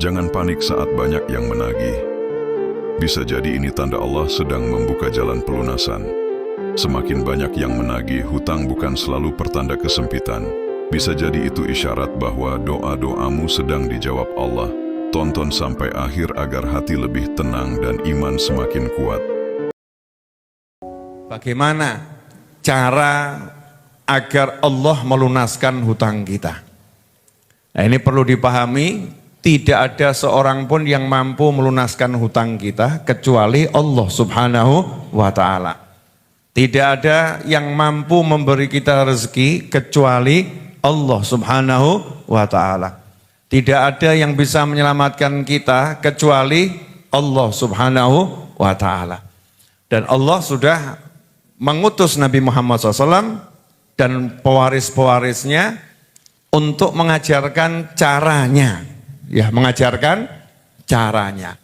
Jangan panik saat banyak yang menagih. Bisa jadi ini tanda Allah sedang membuka jalan pelunasan. Semakin banyak yang menagih hutang bukan selalu pertanda kesempitan. Bisa jadi itu isyarat bahwa doa-doamu sedang dijawab Allah. Tonton sampai akhir agar hati lebih tenang dan iman semakin kuat. Bagaimana cara agar Allah melunaskan hutang kita? Nah, ini perlu dipahami, tidak ada seorang pun yang mampu melunaskan hutang kita kecuali Allah Subhanahu wa Ta'ala. Tidak ada yang mampu memberi kita rezeki kecuali Allah Subhanahu wa Ta'ala. Tidak ada yang bisa menyelamatkan kita kecuali Allah Subhanahu wa Ta'ala. Dan Allah sudah mengutus Nabi Muhammad SAW dan pewaris-pewarisnya untuk mengajarkan caranya. Ya, mengajarkan caranya.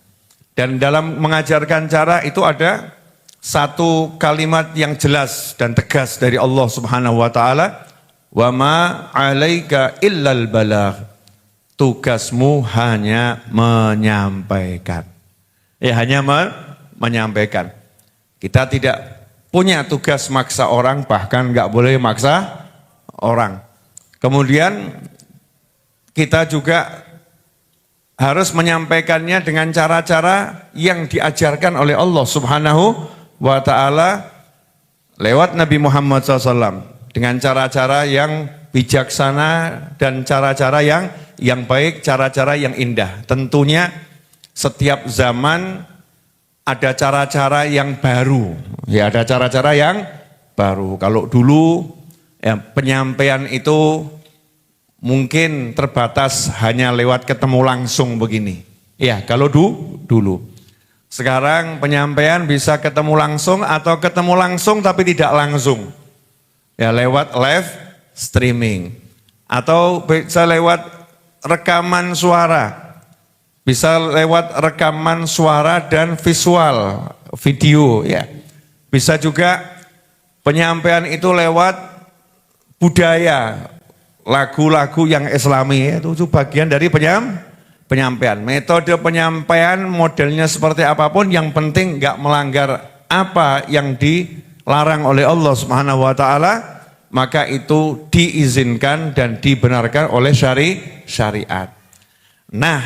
Dan dalam mengajarkan cara itu ada satu kalimat yang jelas dan tegas dari Allah Subhanahu wa Ta'ala. Wa ma 'alaika illal balagh. Tugasmu hanya menyampaikan. Ya, hanya menyampaikan. Kita tidak punya tugas maksa orang, bahkan nggak boleh maksa orang. Kemudian kita juga harus menyampaikannya dengan cara-cara yang diajarkan oleh Allah Subhanahu wa Ta'ala lewat Nabi Muhammad SAW dengan cara-cara yang bijaksana dan cara-cara yang baik, cara-cara yang indah. Tentunya setiap zaman ada cara-cara yang baru, ya ada cara-cara yang baru. Kalau dulu ya, penyampaian itu mungkin terbatas hanya lewat ketemu langsung begini. Ya, kalau dulu. Sekarang penyampaian bisa ketemu langsung atau ketemu langsung tapi tidak langsung. Ya, lewat live streaming atau bisa lewat rekaman suara. Bisa lewat rekaman suara dan visual, video ya. Bisa juga penyampaian itu lewat budaya, lagu-lagu yang islami, itu bagian dari penyampaian. Metode penyampaian modelnya seperti apapun, yang penting nggak melanggar apa yang dilarang oleh Allah Subhanahu wa Ta'ala, maka itu diizinkan dan dibenarkan oleh syariat. Nah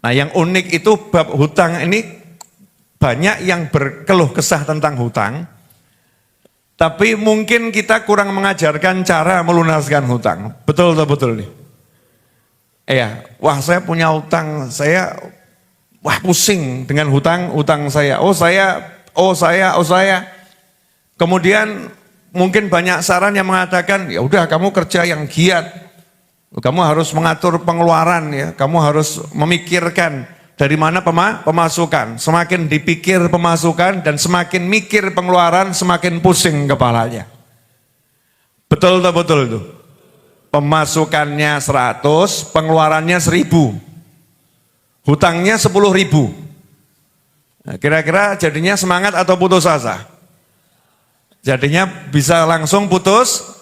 yang unik itu bab hutang ini, banyak yang berkeluh kesah tentang hutang, tapi mungkin kita kurang mengajarkan cara melunaskan hutang. Betul nih. Iya, wah saya punya hutang, saya pusing dengan hutang saya. Oh saya. Kemudian mungkin banyak saran yang mengatakan, ya udah kamu kerja yang giat. Kamu harus mengatur pengeluaran ya, kamu harus memikirkan dari mana pemasukan. Semakin dipikir pemasukan dan semakin mikir pengeluaran, semakin pusing kepalanya. Betul itu. Pemasukannya 100, pengeluarannya 1000. Hutangnya 10.000. Nah, kira-kira jadinya semangat atau putus asa? Jadinya bisa langsung putus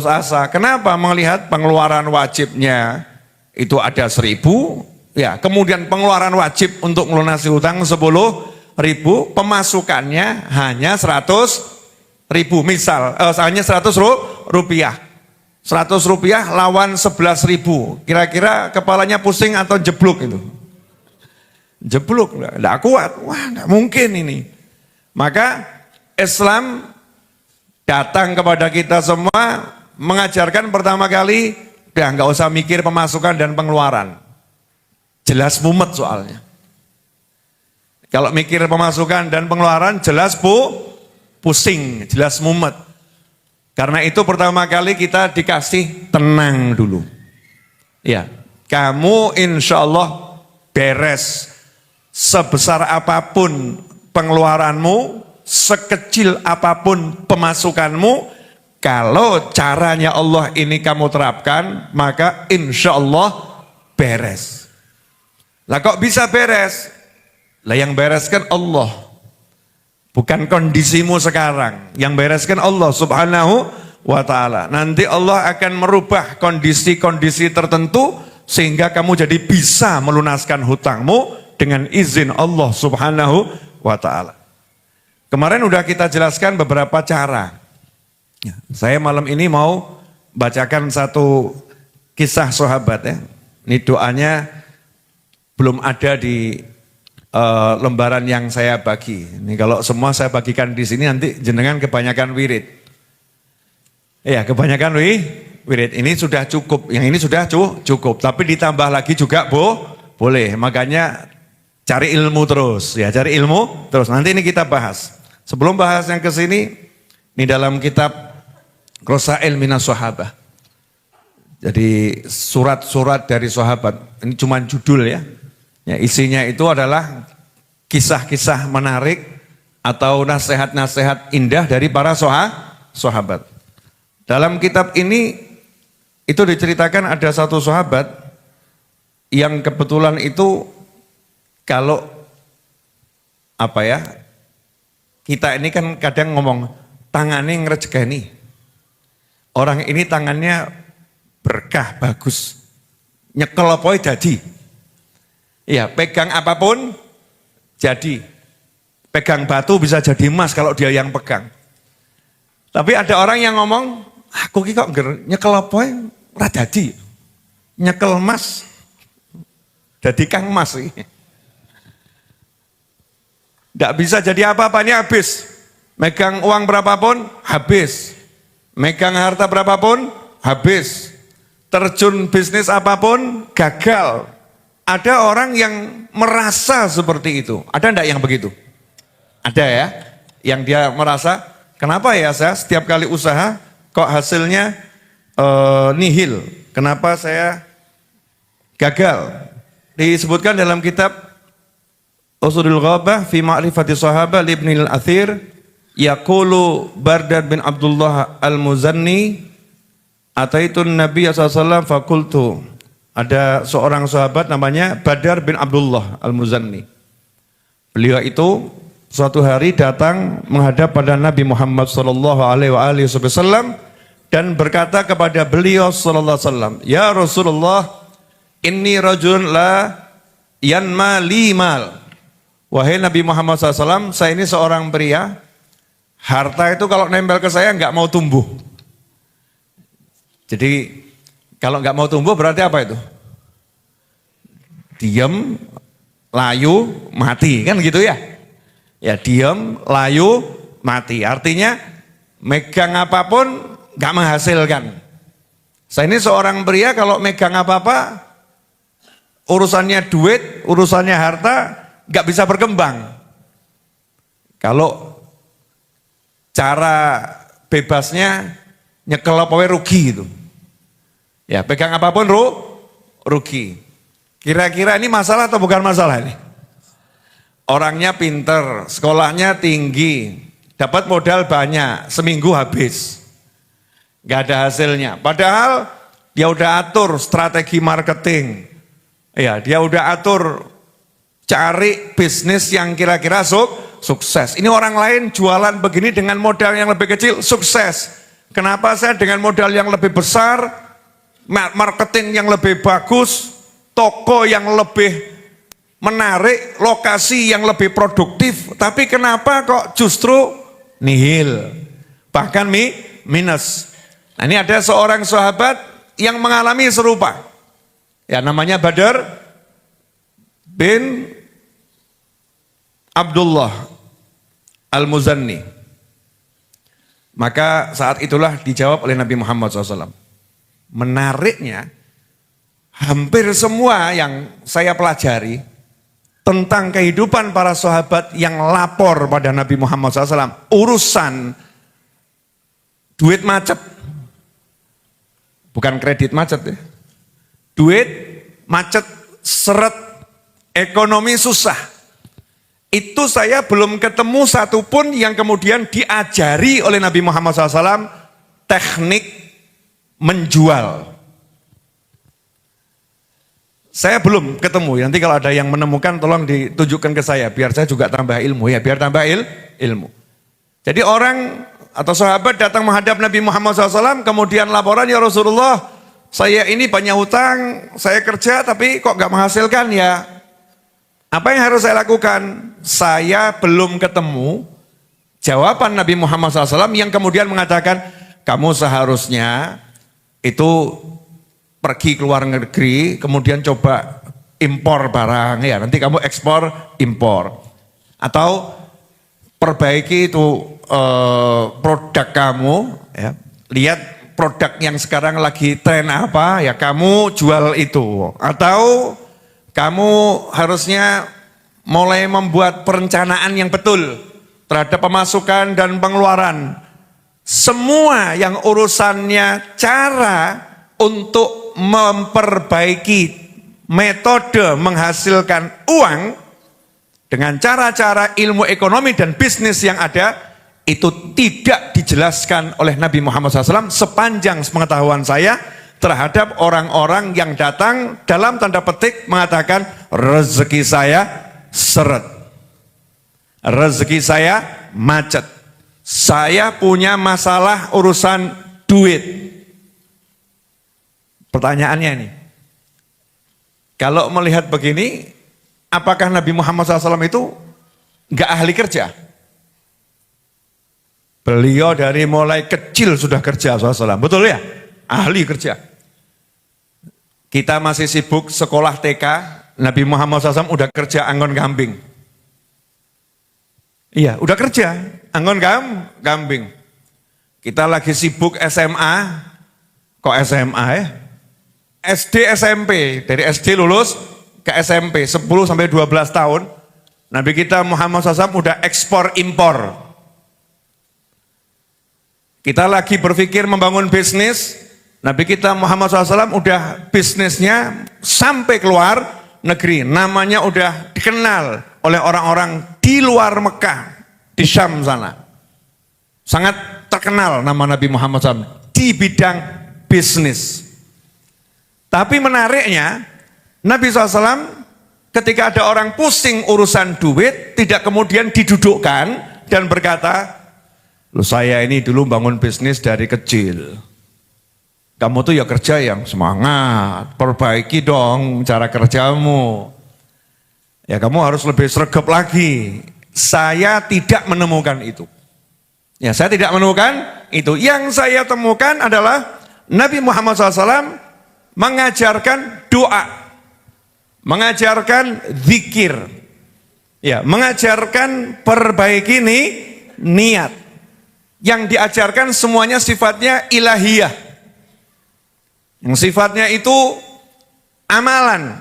asa. Kenapa? Melihat pengeluaran wajibnya itu ada 1.000, ya. Kemudian pengeluaran wajib untuk melunasi hutang 10.000, pemasukannya hanya 100.000. Misal, hanya 100 rupiah. 100 rupiah lawan 11.000. Kira-kira kepalanya pusing atau jeblok itu? Jeblok, enggak kuat. Wah, enggak mungkin ini. Maka Islam datang kepada kita semua mengajarkan pertama kali, udah nggak usah mikir pemasukan dan pengeluaran. Jelas mumet soalnya. Kalau mikir pemasukan dan pengeluaran jelas pusing, jelas mumet. Karena itu pertama kali kita dikasih tenang dulu. Ya, kamu insya Allah beres. Sebesar apapun pengeluaranmu, sekecil apapun pemasukanmu, kalau caranya Allah ini kamu terapkan, maka insya Allah beres. Lah kok bisa beres? Lah yang bereskan Allah, bukan kondisimu sekarang. Yang bereskan Allah Subhanahu wa Ta'ala. Nanti Allah akan merubah kondisi-kondisi tertentu sehingga kamu jadi bisa melunaskan hutangmu dengan izin Allah Subhanahu wa ta'ala. Kemarin udah kita jelaskan beberapa cara. Saya malam ini mau bacakan satu kisah sahabat ya. Ini doanya belum ada di lembaran yang saya bagi. Ini kalau semua saya bagikan di sini nanti jenengan kebanyakan wirid. Ya, kebanyakan wirid. Ini sudah cukup, yang ini sudah cukup. Tapi ditambah lagi juga boleh. Makanya cari ilmu terus, ya cari ilmu terus. Nanti ini kita bahas. Sebelum bahas yang ke sini, ini dalam kitab Rasail Minas Sahabah. Jadi surat-surat dari sahabat. Ini cuma judul ya. Ya, isinya itu adalah kisah-kisah menarik atau nasihat-nasihat indah dari para sahabat. Dalam kitab ini itu diceritakan ada satu sahabat yang kebetulan itu kalau kita ini kan kadang ngomong tangannya ngerejekani. Orang ini tangannya berkah, bagus. Nyekel apa jadi. Iya, pegang apapun jadi. Pegang batu bisa jadi emas kalau dia yang pegang. Tapi ada orang yang ngomong, aku ki kok nyekel apa ora jadi. Nyekel emas jadi kang emas. Tidak bisa jadi apa-apa, ini habis. Megang uang berapapun habis. Megang harta berapapun habis. Terjun bisnis apapun gagal. Ada orang yang merasa seperti itu. Ada enggak yang begitu? Ada ya. Yang dia merasa, kenapa ya saya setiap kali usaha kok hasilnya nihil? Kenapa saya gagal? Disebutkan dalam kitab Usulul Ghabah fi Ma'rifati Sahabah Ibnil Athir, yaqulu Bardad bin Abdullah Al-Muzanni, ataitun Nabi SAW fakultu. Ada seorang sahabat namanya Badar bin Abdullah Al-Muzanni. Beliau itu suatu hari datang menghadap pada Nabi Muhammad SAW dan berkata kepada beliau SAW, ya Rasulullah, inni rajulun la yanma li mal. Wahai Nabi Muhammad SAW, saya ini seorang pria, harta itu kalau nempel ke saya nggak mau tumbuh. Jadi kalau nggak mau tumbuh berarti apa itu? Diam, layu, mati, kan gitu ya? Ya diam, layu, mati. Artinya megang apapun nggak menghasilkan. Saya ini seorang pria kalau megang apa-apa, urusannya duit, urusannya harta, nggak bisa berkembang. Kalau cara bebasnya nyekel apa rugi gitu. Ya, pegang apapun rugi. Kira-kira ini masalah atau bukan masalah ini? Orangnya pinter, sekolahnya tinggi, dapat modal banyak, seminggu habis. Gak ada hasilnya. Padahal dia udah atur strategi marketing. Ya, dia udah atur cari bisnis yang kira-kira sukses. Ini orang lain jualan begini dengan modal yang lebih kecil, sukses. Kenapa saya dengan modal yang lebih besar, marketing yang lebih bagus, toko yang lebih menarik, lokasi yang lebih produktif, tapi kenapa kok justru nihil, bahkan minus. Nah, ini ada seorang sahabat yang mengalami serupa. Ya, namanya Badar bin Abdullah Al-Muzanni. Maka saat itulah dijawab oleh Nabi Muhammad SAW. Menariknya, hampir semua yang saya pelajari tentang kehidupan para sahabat yang lapor pada Nabi Muhammad SAW, urusan duit macet, bukan kredit macet ya, duit macet, seret, ekonomi susah. Itu saya belum ketemu satupun yang kemudian diajari oleh Nabi Muhammad SAW teknik menjual. Saya belum ketemu, nanti kalau ada yang menemukan tolong ditunjukkan ke saya, biar saya juga tambah ilmu ya, biar tambah ilmu. Jadi orang atau sahabat datang menghadap Nabi Muhammad SAW, kemudian laporan, ya Rasulullah, saya ini banyak hutang, saya kerja tapi kok nggak menghasilkan ya. Apa yang harus saya lakukan? Saya belum ketemu jawaban Nabi Muhammad SAW yang kemudian mengatakan, kamu seharusnya itu pergi ke luar negeri, kemudian coba impor barang, ya nanti kamu ekspor, impor. Atau perbaiki itu produk kamu, ya. Lihat produk yang sekarang lagi tren apa, ya kamu jual itu. Atau kamu harusnya mulai membuat perencanaan yang betul terhadap pemasukan dan pengeluaran. Semua yang urusannya cara untuk memperbaiki metode menghasilkan uang dengan cara-cara ilmu ekonomi dan bisnis yang ada, itu tidak dijelaskan oleh Nabi Muhammad SAW sepanjang pengetahuan saya terhadap orang-orang yang datang dalam tanda petik mengatakan rezeki saya seret, rezeki saya macet, saya punya masalah urusan duit. Pertanyaannya ini, kalau melihat begini, apakah Nabi Muhammad SAW itu nggak ahli kerja? Beliau dari mulai kecil sudah kerja SAW, betul ya? Ahli kerja. Kita masih sibuk sekolah TK, Nabi Muhammad SAW udah kerja anggon kambing. Iya, udah kerja anggon kambing. Kita lagi sibuk SMA, kok SMA ya? SD SMP, dari SD lulus ke SMP 10 sampai 12 tahun. Nabi kita Muhammad SAW udah ekspor impor. Kita lagi berpikir membangun bisnis, Nabi kita Muhammad SAW udah bisnisnya sampai keluar negeri, namanya udah dikenal oleh orang-orang di luar Mekah, di Syam sana. Sangat terkenal nama Nabi Muhammad SAW di bidang bisnis. Tapi menariknya, Nabi SAW ketika ada orang pusing urusan duit, tidak kemudian didudukkan dan berkata, loh saya ini dulu bangun bisnis dari kecil. Kamu tuh ya kerja yang semangat, perbaiki dong cara kerjamu. Ya kamu harus lebih sregep lagi. Saya tidak menemukan itu. Ya saya tidak menemukan itu. Yang saya temukan adalah Nabi Muhammad SAW mengajarkan doa, mengajarkan zikir, ya mengajarkan perbaiki niat. Yang diajarkan semuanya sifatnya ilahiyah. Yang sifatnya itu amalan.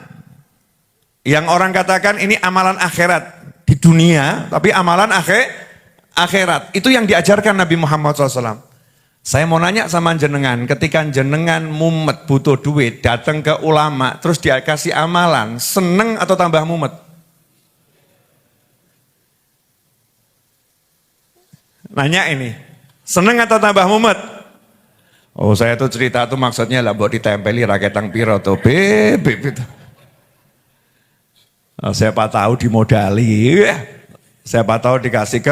Yang orang katakan ini amalan akhirat. Di dunia, tapi amalan akhirat. Itu yang diajarkan Nabi Muhammad SAW. Saya mau nanya sama jenengan, ketika jenengan mumet butuh duit, datang ke ulama, terus dia kasih amalan, seneng atau tambah mumet? Nanya ini, seneng atau tambah mumet? Oh saya tuh cerita tuh maksudnya lah buat ditempeli raketang piro tuh beb. Oh, siapa tahu dimodali, siapa tahu dikasih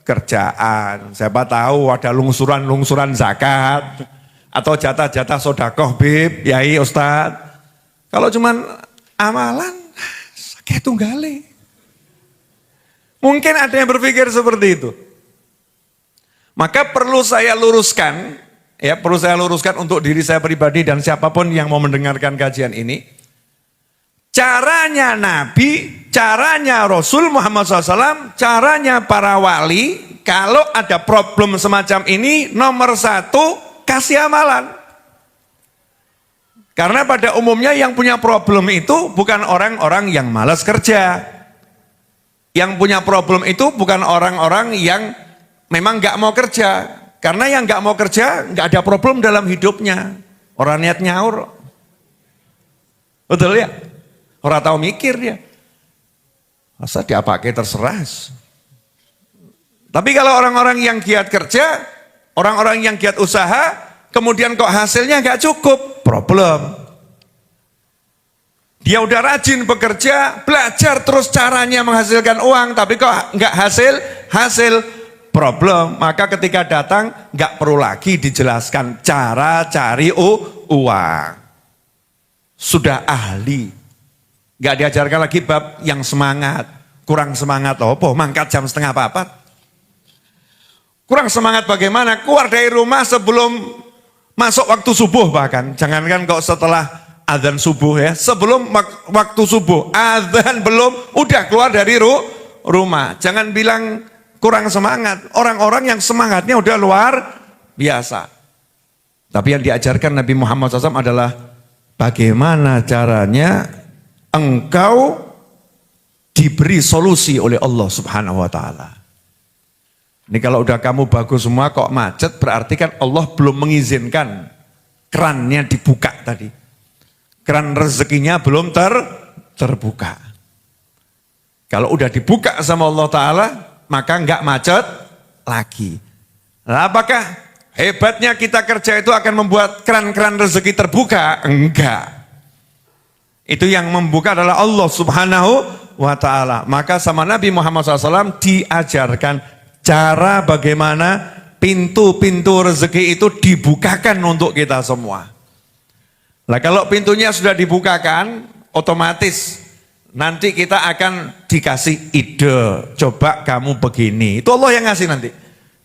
kerjaan, siapa tahu ada lungsuran zakat atau jatah-jatah sodakoh beb, yai ustad. Kalau cuman amalan, kayak tunggale. Mungkin ada yang berpikir seperti itu. Maka perlu saya luruskan, ya perlu saya luruskan untuk diri saya pribadi dan siapapun yang mau mendengarkan kajian ini. Caranya Nabi, caranya Rasul Muhammad SAW, caranya para wali, kalau ada problem semacam ini, nomor satu, kasih amalan. Karena pada umumnya yang punya problem itu bukan orang-orang yang malas kerja. Yang punya problem itu bukan orang-orang yang memang nggak mau kerja, karena yang nggak mau kerja nggak ada problem dalam hidupnya. Orang niat nyaur, betul ya? Orang tahu mikir dia, masa dia pakai terserah. Tapi kalau orang-orang yang giat kerja, orang-orang yang giat usaha, kemudian kok hasilnya nggak cukup, problem. Dia udah rajin bekerja, belajar terus caranya menghasilkan uang, tapi kok nggak hasil, problem. Maka ketika datang nggak perlu lagi dijelaskan cara cari uang. Sudah ahli. Nggak diajarkan lagi bab yang semangat. Kurang semangat apa? Mangkat jam 3:30. Kurang semangat bagaimana? Keluar dari rumah sebelum masuk waktu subuh bahkan. Jangankan kok setelah adzan subuh ya. Sebelum waktu subuh. Adzan belum, udah keluar dari rumah. Jangan bilang kurang semangat. Orang-orang yang semangatnya udah luar biasa. Tapi yang diajarkan Nabi Muhammad SAW adalah bagaimana caranya engkau diberi solusi oleh Allah Subhanahu wa taala. Ini kalau udah kamu bagus semua kok macet, berarti kan Allah belum mengizinkan kerannya dibuka tadi. Keran rezekinya belum terbuka. Kalau udah dibuka sama Allah Ta'ala, maka enggak macet lagi. Nah, apakah hebatnya kita kerja itu akan membuat keran-keran rezeki terbuka? Enggak. Itu yang membuka adalah Allah Subhanahu wa Ta'ala. Maka sama Nabi Muhammad SAW diajarkan cara bagaimana pintu-pintu rezeki itu dibukakan untuk kita semua. Nah kalau pintunya sudah dibukakan, otomatis nanti kita akan dikasih ide. Coba kamu begini. Itu Allah yang ngasih nanti.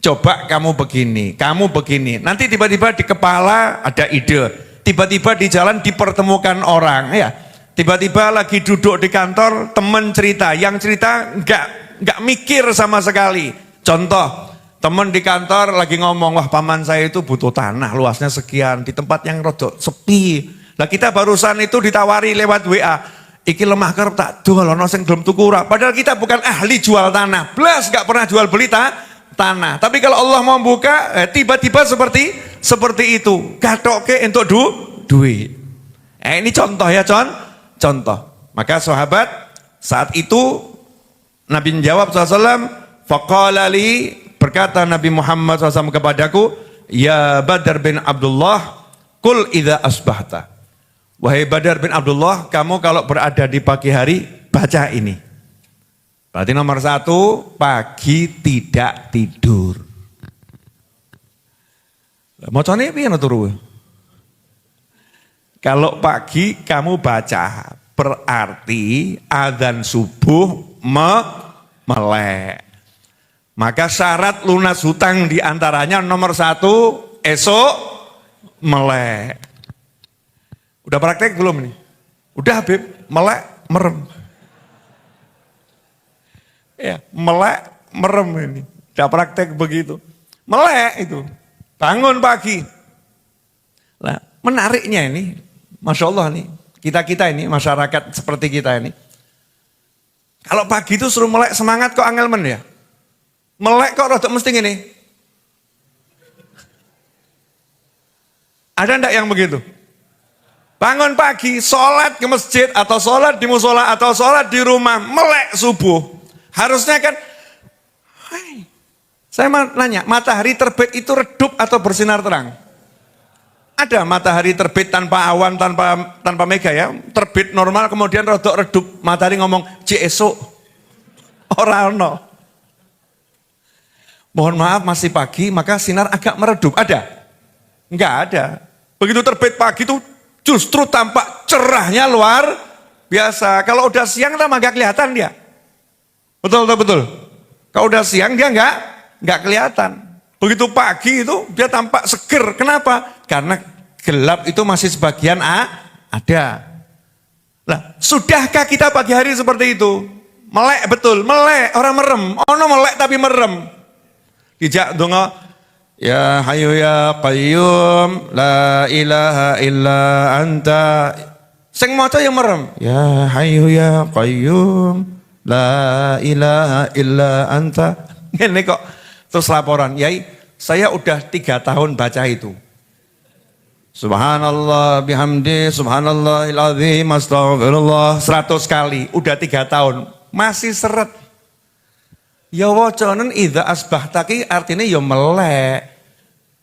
Coba kamu begini, kamu begini. Nanti tiba-tiba di kepala ada ide. Tiba-tiba di jalan dipertemukan orang. Ya, tiba-tiba lagi duduk di kantor, teman cerita. Yang cerita nggak mikir sama sekali. Contoh, teman di kantor lagi ngomong, wah paman saya itu butuh tanah luasnya sekian. Di tempat yang rodok sepi. Nah kita barusan itu ditawari lewat WA. Iki lemah kerep tak dolono sing belum tuku ora. Padahal kita bukan ahli jual tanah. Blas gak pernah jual beli tanah. Tapi kalau Allah mau buka, tiba-tiba seperti itu. Gatoke entuk duit. Ini contoh ya, contoh. Maka sahabat saat itu Nabi menjawab SAW, faqala li, berkata Nabi Muhammad SAW kepadaku, ya Badar bin Abdullah, kul idza asbahta. Wahai Badar bin Abdullah, kamu kalau berada di pagi hari, baca ini. Berarti nomor 1, pagi tidak tidur. Macane piye turu? Kalau pagi kamu baca, berarti adzan subuh melek. Maka syarat lunas hutang diantaranya nomor 1, esok melek. Udah praktek belum nih? Udah Habib, melek, merem. Ya, melek, merem ini. Udah praktek begitu. Melek itu, bangun pagi. Nah, menariknya ini, Masya Allah nih, kita ini, masyarakat seperti kita ini. Kalau pagi itu suruh melek semangat kok angel men ya? Melek kok rodok mesti gini. Ada ndak yang begitu? Bangun pagi, sholat ke masjid, atau sholat di musola, atau sholat di rumah, melek subuh. Harusnya kan, saya nanya, matahari terbit itu redup atau bersinar terang? Ada matahari terbit tanpa awan, tanpa mega ya. Terbit normal, kemudian rodok redup, matahari ngomong, cik esok. Orang no. Mohon maaf masih pagi, maka sinar agak meredup. Ada? Enggak ada. Begitu terbit pagi itu, justru tampak cerahnya luar biasa. Kalau udah siang tambah gak kelihatan dia. Betul. Kalau udah siang dia nggak kelihatan. Begitu pagi itu dia tampak seger. Kenapa? Karena gelap itu masih sebagian ada. Nah, sudahkah kita pagi hari seperti itu? Melek betul, melek orang merem. Ono melek tapi merem. Dijak donga, ya Hayyu ya Qayyum, la ilaha illa anta. Sing maca yang merem. Ya Hayyu ya Qayyum, la ilaha illa anta. Ini kok terus laporan, Yai, saya udah 3 tahun baca itu. Subhanallah bihamdi, subhanallahil azim, astagfirullah 100 kali, udah 3 tahun, masih seret. Ya wacanan idza asbahtaki artinya ya melek.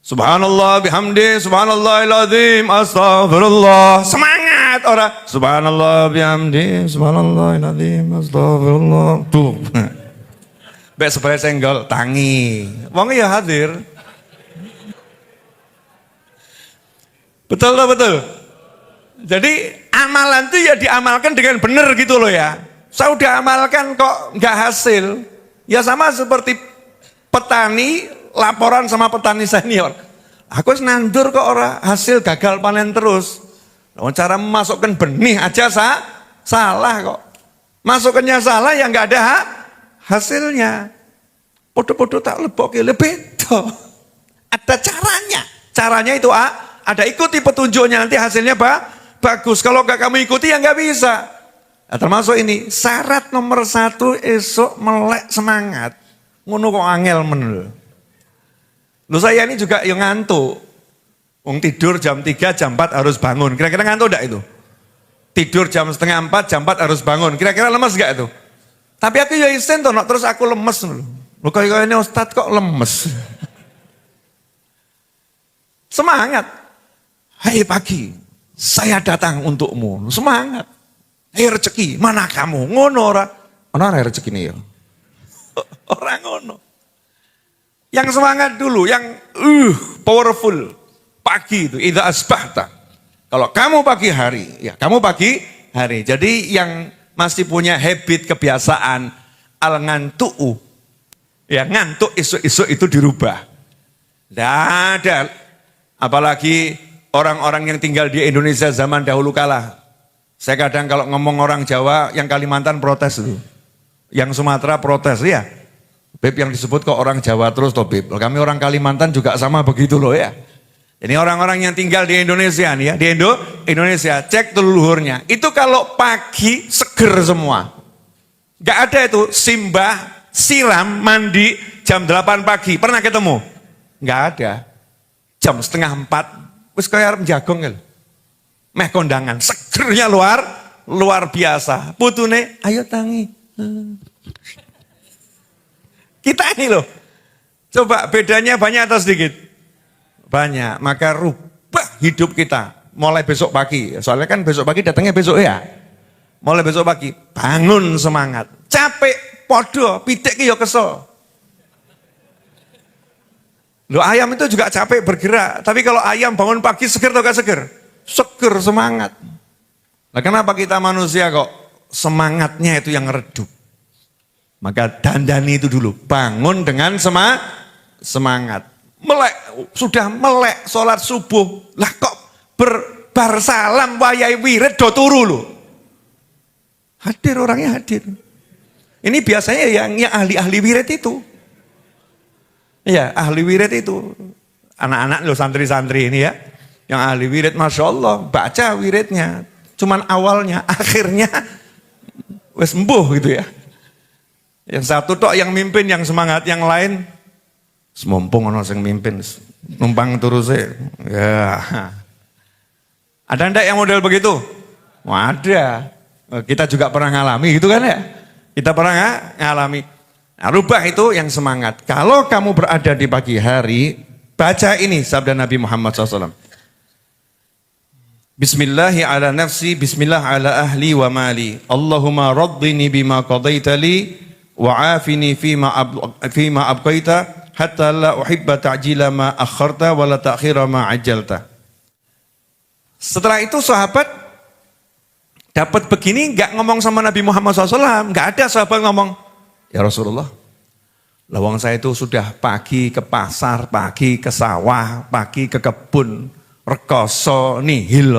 Subhanallah bihamdi, subhanallahil azim, astagfirullah. Semangat orang. Subhanallah bihamdi, subhanallahil azim, astagfirullah. Tuh. Mbak sebelah senggol, tangi. Wong ya hadir. Betul loh, betul. Jadi amalan itu ya diamalkan dengan benar gitu loh ya. Saya udah amalkan kok nggak hasil. Ya sama seperti petani, laporan sama petani senior. Aku nandur kok ora hasil, gagal panen terus. Cara memasukkan benih aja salah kok. Masukkannya salah ya nggak ada hasilnya. Podo-podo tak lebok lebih ada caranya. Caranya itu ada, ikuti petunjuknya, nanti hasilnya bagus. Kalau nggak kamu ikuti ya nggak bisa. Nah, termasuk ini syarat nomor 1 esok melek semangat. Ngono kok angel menel. Lu saya ini juga yang ngantuk. Wong tidur jam 3, jam 4 harus bangun. Kira-kira ngantuk enggak itu? Tidur jam setengah 4, jam 4 harus bangun. Kira-kira lemes enggak itu? Tapi aku ya isen toh, terus aku lemes. Lu kayak ini Ustadz kok lemes? Semangat. Hai pagi, saya datang untukmu. Semangat. Hai rezeki, mana kamu? Ngono ora? Ono ora rezeki nih ya? Orang ngono. Yang semangat dulu, yang powerful. Pagi itu, idza asbahta. Kalau kamu pagi hari, ya kamu pagi hari. Jadi yang masih punya habit, kebiasaan, al ngantu'u. Ya ngantuk isu-isu itu dirubah. Tidak ada. Apalagi orang-orang yang tinggal di Indonesia zaman dahulu kala. Saya kadang kalau ngomong orang Jawa, yang Kalimantan protes itu. Yang Sumatera protes, ya. Beb yang disebut kok orang Jawa terus toh Beb. Kami orang Kalimantan juga sama begitu loh ya. Ini orang-orang yang tinggal di Indonesia nih ya, di Indonesia, cek leluhurnya. Itu kalau pagi seger semua. Gak ada itu simbah, siram, mandi jam 8 pagi. Pernah ketemu? Gak ada. Jam setengah 4, wis kaya arep jagong ya. Meh kondangan, segernya luar biasa. Putune, ayo tangi. Kita ini loh, coba bedanya banyak atau sedikit? Banyak, maka rubah hidup kita. Mulai besok pagi, soalnya kan besok pagi datangnya besok ya. Mulai besok pagi, bangun semangat. Capek, podo, pitik ya kesel. Loh ayam itu juga capek bergerak, tapi kalau ayam bangun pagi seger atau gak seger? Seger, semangat. Nah kenapa kita manusia kok semangatnya itu yang redup? Maka dandani itu dulu, bangun dengan semangat. Melek, sudah melek, sholat subuh, lah kok berbar salam wayai wirid do turu loh. Hadir orangnya hadir. Ini biasanya yang ahli-ahli wirid itu. Ya ahli wirid itu. Anak-anak loh santri-santri ini ya. Yang ahli wirid Masya Allah, baca wiridnya. Cuman awalnya, akhirnya wes sembuh gitu ya. Yang satu tok yang mimpin, yang semangat, yang lain semumpung ono sing mimpin, numpang terus ya. Ada ndak yang model begitu? Ada. Kita juga pernah ngalami gitu kan ya? Kita pernah ngalami. Nah, rubah itu yang semangat. Kalau kamu berada di pagi hari, baca ini sabda Nabi Muhammad SAW. Bismillahi ala nafsi, bismillah ala ahli wa mali. Allahumma raddini bima qadaitali, wa afini fima abqaita. Hatta la uhibba ta'jila ma akharta wa la ta'khira ma ajalta. Setelah itu sahabat dapat begini enggak ngomong sama Nabi Muhammad SAW, enggak ada sahabat ngomong, ya Rasulullah, lawang saya itu sudah pagi ke pasar, pagi ke sawah, pagi ke kebun, rekoso nihil.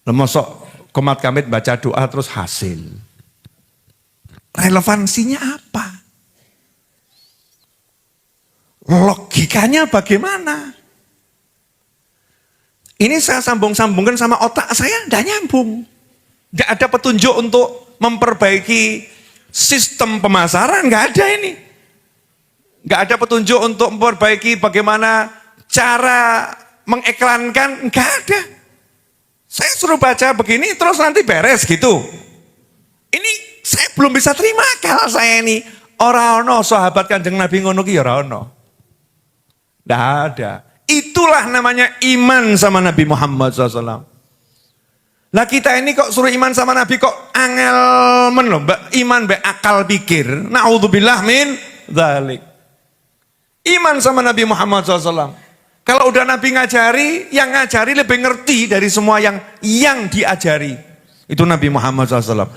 Lemosok komat kamit baca doa terus hasil. Relevansinya apa? Logikanya bagaimana? Ini saya sambung-sambungkan sama otak saya, tidak nyambung. Tidak ada petunjuk untuk memperbaiki sistem pemasaran, nggak ada ini. Nggak ada petunjuk untuk memperbaiki bagaimana cara mengiklankan, nggak ada. Saya suruh baca begini terus nanti beres gitu. Ini saya belum bisa terima kalau saya ini. Ora ono sahabat Kanjeng Nabi ngono ki ora ono. Tidak ada. Itulah namanya iman sama Nabi Muhammad SAW. Lah kita ini kok suruh iman sama Nabi kok angel men loh, iman mbak akal pikir. Naudzubillah min dzalik. Iman sama Nabi Muhammad SAW. Kalau udah Nabi ngajari, yang ngajari lebih ngerti dari semua yang diajari. Itu Nabi Muhammad SAW.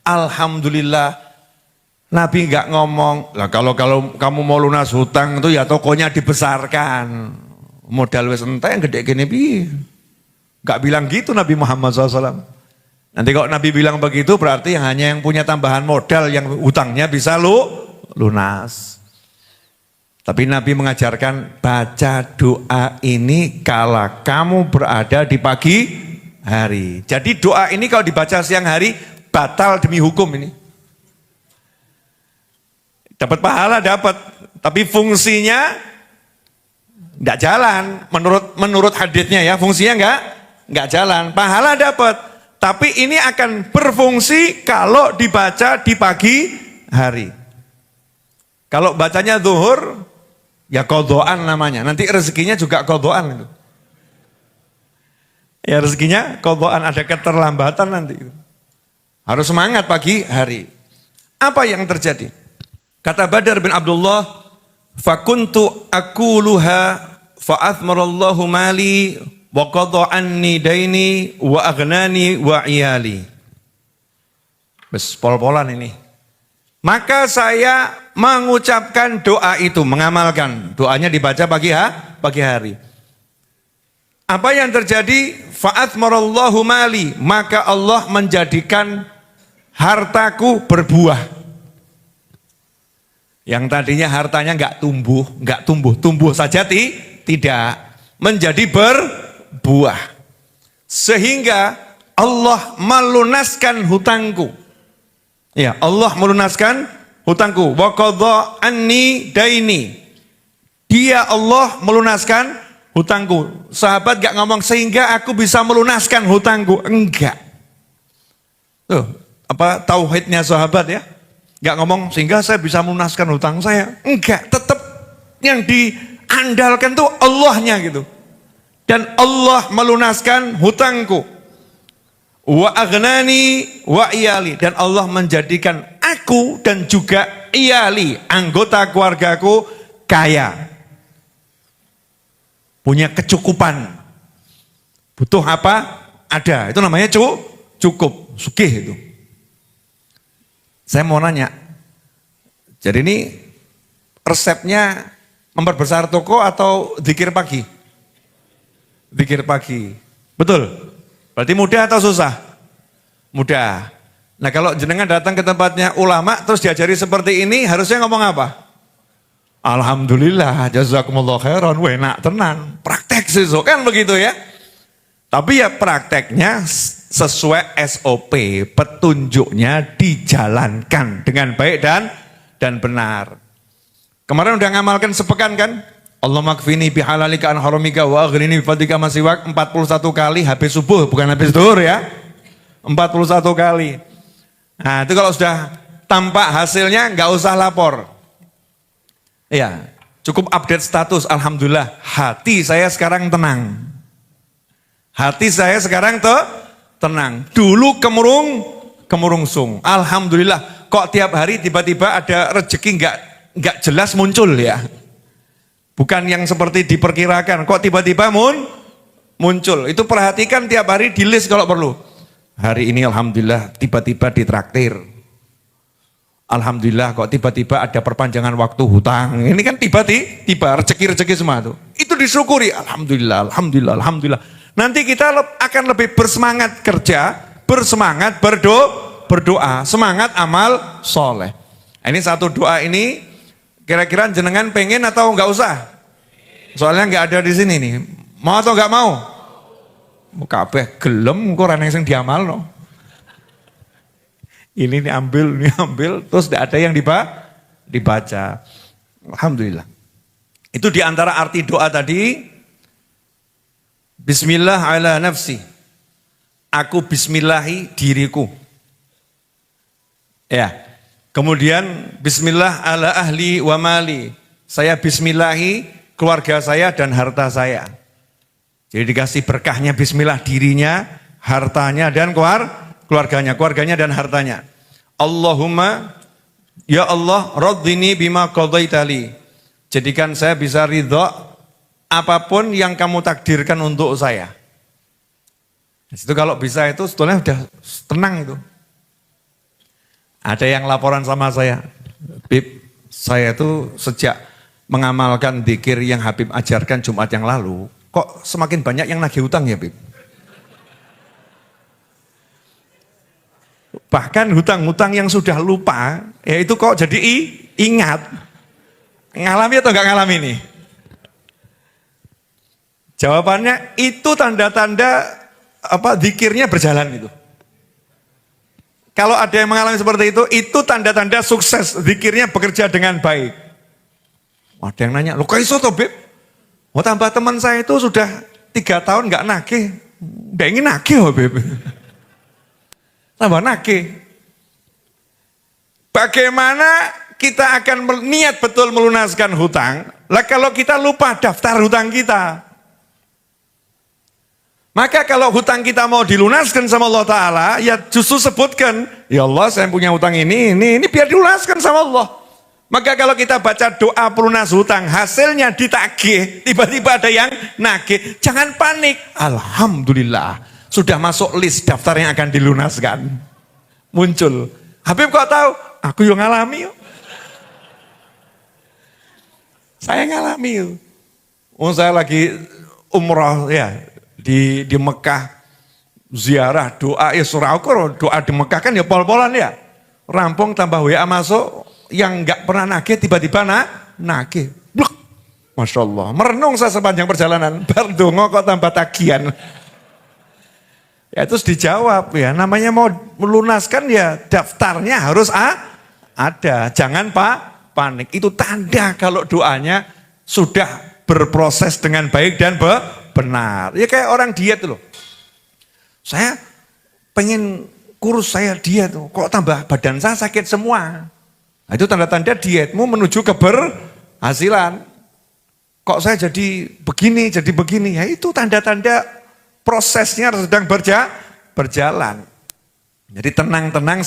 Alhamdulillah, Nabi nggak ngomong, lah kalau kamu mau lunas hutang itu ya tokonya dibesarkan. Modal wis entek yang gede gini piye. Gak bilang gitu Nabi Muhammad SAW. Nanti kalau Nabi bilang begitu berarti hanya yang punya tambahan modal yang hutangnya bisa lunas. Tapi Nabi mengajarkan baca doa ini kala kamu berada di pagi hari. Jadi doa ini kalau dibaca siang hari batal demi hukum ini. Dapat pahala dapat, tapi fungsinya enggak jalan menurut haditsnya ya, fungsinya enggak jalan. Pahala dapat, tapi ini akan berfungsi kalau dibaca di pagi hari. Kalau bacanya zuhur, ya qadhaan namanya. Nanti rezekinya juga qadhaan itu. Ya rezekinya qadhaan, ada keterlambatan nanti. Harus semangat pagi hari. Apa yang terjadi? Kata Badar bin Abdullah, fakuntu aquluha fa'athmarallahu mali wa qadha anni daini wa aghnani wa iyali. Bes pol-polan ini. Maka saya mengucapkan doa itu, mengamalkan. Doanya dibaca pagi hari. Apa yang terjadi? Fa'athmarallahu mali, maka Allah menjadikan hartaku berbuah. Yang tadinya hartanya enggak tumbuh saja tidak, menjadi berbuah. Sehingga Allah melunaskan hutangku. Ya, Allah melunaskan hutangku. Wa qadha anni daini. Dia Allah melunaskan hutangku. Sahabat enggak ngomong sehingga aku bisa melunaskan hutangku, enggak. Tuh, apa tauhidnya sahabat ya? Enggak ngomong sehingga saya bisa melunaskan hutang saya. Enggak, tetap yang diandalkan tuh Allahnya gitu. Dan Allah melunaskan hutangku. Wa aghnani wa iyali, dan Allah menjadikan aku dan juga iyali, anggota keluargaku kaya. Punya kecukupan. Butuh apa? Ada. Itu namanya cukup, sugih itu. Saya mau nanya, jadi ini resepnya memperbesar toko atau zikir pagi? Zikir pagi, betul? Berarti mudah atau susah? Mudah. Nah kalau jenengan datang ke tempatnya ulama terus diajari seperti ini, harusnya ngomong apa? Alhamdulillah, jazakumullah khairan, enak tenan, praktek sih kan begitu ya. Tapi ya prakteknya sesuai SOP, petunjuknya dijalankan dengan baik dan benar. Kemarin udah ngamalkan sepekan kan? Allah makfini bihalalika an haramika wa aghnini bifadlika masiwak 41 kali habis subuh, bukan habis zuhur ya. 41 kali. Nah, itu kalau sudah tampak hasilnya nggak usah lapor. Ya, cukup update status, alhamdulillah, hati saya sekarang tenang. Hati saya sekarang tenang. Dulu kemurungsung. Alhamdulillah, kok tiap hari tiba-tiba ada rezeki nggak jelas muncul ya. Bukan yang seperti diperkirakan, kok tiba-tiba muncul. Itu perhatikan tiap hari di list kalau perlu. Hari ini alhamdulillah tiba-tiba ditraktir. Alhamdulillah kok tiba-tiba ada perpanjangan waktu hutang. Ini kan tiba-tiba rezeki-rezeki semua itu. Itu disyukuri, alhamdulillah, alhamdulillah, alhamdulillah. Nanti kita akan lebih bersemangat kerja, bersemangat berdoa, semangat amal soleh. Ini satu doa ini, kira-kira jenengan pengen atau enggak usah? Soalnya enggak ada di sini nih. Mau atau enggak mau? Kabeh gelem kok ora sing diamal no. Ini ambil, terus enggak ada yang dibaca. Alhamdulillah. Itu diantara arti doa tadi. Bismillah ala nafsi. Aku bismillahi diriku. Ya. Kemudian bismillah ala ahli wa mali. Saya bismillahi keluarga saya dan harta saya. Jadi dikasih berkahnya bismillah dirinya, hartanya dan keluarganya dan hartanya. Allahumma, ya Allah, radhini bima qadaitali. Jadikan saya bisa ridho apapun yang kamu takdirkan untuk saya. Itu kalau bisa itu sebetulnya udah tenang itu. Ada yang laporan sama saya, Bib, saya itu sejak mengamalkan dzikir yang Habib ajarkan Jumat yang lalu, kok semakin banyak yang nagih hutang ya, Bib? Bahkan hutang-hutang yang sudah lupa, ya itu kok jadi ingat. Ngalami atau enggak ngalami nih? Jawabannya itu tanda-tanda dzikirnya berjalan itu. Kalau ada yang mengalami seperti itu tanda-tanda sukses, dzikirnya bekerja dengan baik. Ada yang nanya, lo kok iso toh, Bib? Mau tambah teman saya itu sudah 3 tahun nggak nagih, nggak ingin nagih, oh, Bib. Tambah nagih. Bagaimana kita akan niat betul melunaskan hutang, lah kalau kita lupa daftar hutang kita. Maka kalau hutang kita mau dilunaskan sama Allah Ta'ala, ya justru sebutkan, ya Allah saya punya hutang ini biar dilunaskan sama Allah. Maka kalau kita baca doa pelunas hutang, hasilnya ditagih, tiba-tiba ada yang nagih, jangan panik. Alhamdulillah, sudah masuk list daftar yang akan dilunaskan. Muncul. Habib kok tahu? Aku yang ngalami yuk. Saya ngalami yuk. Saya lagi umroh ya. Di Mekah ziarah doa ya surah Al-Qur'an, doa di Mekah kan ya pol-polan ya. Rampung tambah WA masuk yang enggak pernah nagih tiba-tiba nagih. Bluk. Masya Allah, merenung saya sepanjang perjalanan, berdongo kok tambah tagihan. Ya terus dijawab ya, namanya mau melunaskan ya daftarnya harus ada, jangan panik. Itu tanda kalau doanya sudah berproses dengan baik dan benar. Ya kayak orang diet loh. Saya pengen kurus, saya diet tuh. Kok tambah badan saya sakit semua. Nah, itu tanda-tanda dietmu menuju keberhasilan. Kok saya jadi begini. Ya itu tanda-tanda prosesnya sedang berjalan. Jadi tenang-tenang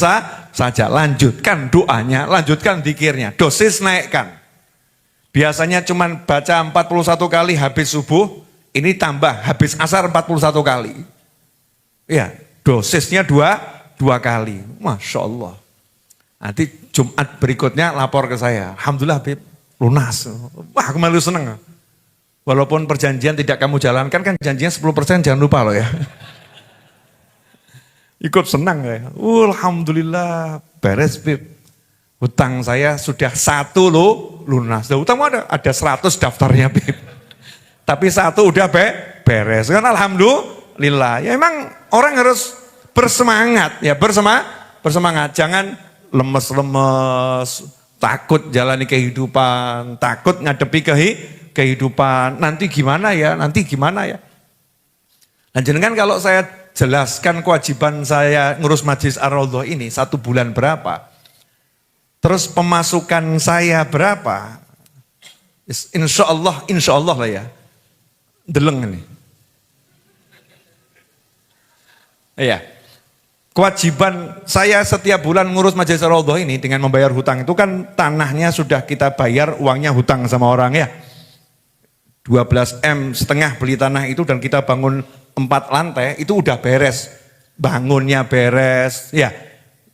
saja. Lanjutkan doanya, lanjutkan zikirnya. Dosis naikkan. Biasanya cuma baca 41 kali habis subuh. Ini tambah habis asar 41 kali. Ya, dosisnya dua kali. Masya Allah. Nanti Jumat berikutnya lapor ke saya. Alhamdulillah Habib, lunas. Wah, aku malu seneng. Walaupun perjanjian tidak kamu jalankan, kan janjinya 10%, jangan lupa loh ya. Ikut senang ya. Alhamdulillah, beres Bib. Hutang saya sudah 1 loh, lunas. Hutang ada 100 daftarnya Bib. Tapi 1 udah beres. Kan alhamdulillah. Ya emang orang harus bersemangat. Ya bersemangat. Jangan lemes-lemes. Takut jalani kehidupan. Takut ngadepi kehidupan. Nanti gimana ya? Nah jenengan kalau saya jelaskan kewajiban saya ngurus Majlis Ar-Raudhah ini 1 bulan berapa. Terus pemasukan saya berapa. Insya Allah lah ya. Deleng ini. Iya. Kewajiban saya setiap bulan ngurus Majlis Ar-Raudhah ini dengan membayar hutang itu kan tanahnya sudah kita bayar, uangnya hutang sama orang ya. 12,5 M beli tanah itu dan kita bangun 4 lantai itu udah beres. Bangunnya beres, ya.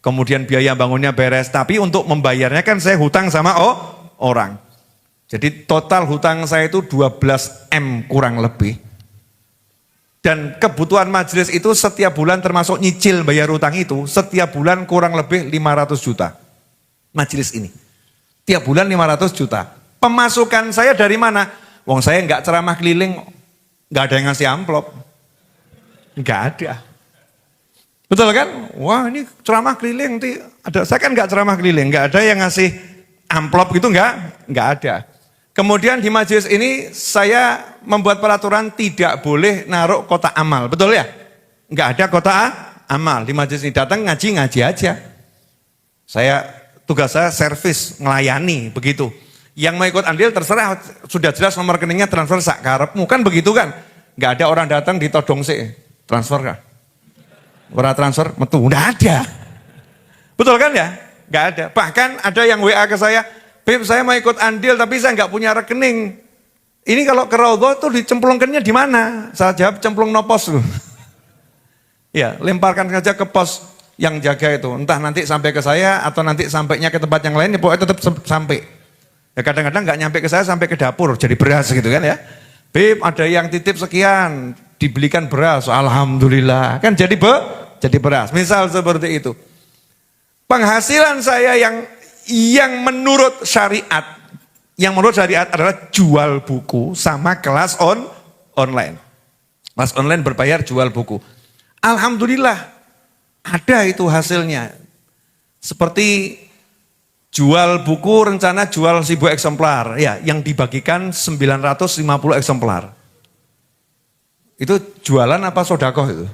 Kemudian biaya bangunnya beres, tapi untuk membayarnya kan saya hutang sama orang. Jadi total hutang saya itu 12 M kurang lebih. Dan kebutuhan majelis itu setiap bulan termasuk nyicil bayar hutang itu, setiap bulan kurang lebih 500 juta. Majelis ini. Tiap bulan 500 juta. Pemasukan saya dari mana? Wong saya enggak ceramah keliling, enggak ada yang ngasih amplop. Enggak ada. Betul kan? Wah ini ceramah keliling, saya kan enggak ceramah keliling, enggak ada yang ngasih amplop gitu enggak ada. Kemudian di majelis ini saya membuat peraturan tidak boleh naruh kotak amal, betul ya? Enggak ada kotak amal di majelis ini, datang ngaji aja. Tugas saya servis, melayani, begitu. Yang mau ikut andil terserah, sudah jelas nomor rekeningnya transfer sak karepmu, kan begitu kan? Enggak ada orang datang ditodong sih, transfer kan? Ora transfer, metu. Nggak ada. Betul kan ya? Nggak ada. Bahkan ada yang WA ke saya, Beb saya mau ikut andil tapi saya nggak punya rekening. Ini kalau ke Raudhah tuh dicemplungkannya di mana? Saya jawab cemplung no pos. Ya, lemparkan saja ke pos yang jaga itu. Entah nanti sampai ke saya atau nanti sampainya ke tempat yang lain, ya pokoknya tetap sampai. Ya kadang-kadang nggak nyampe ke saya sampai ke dapur jadi beras gitu kan ya. Beb ada yang titip sekian, dibelikan beras, alhamdulillah. Kan jadi beras. Misal seperti itu. Penghasilan saya yang menurut syariat, adalah jual buku sama kelas online. Kelas online berbayar jual buku. Alhamdulillah ada itu hasilnya. Seperti jual buku rencana jual 1000 eksemplar, ya yang dibagikan 950 eksemplar. Itu jualan apa sodakoh itu?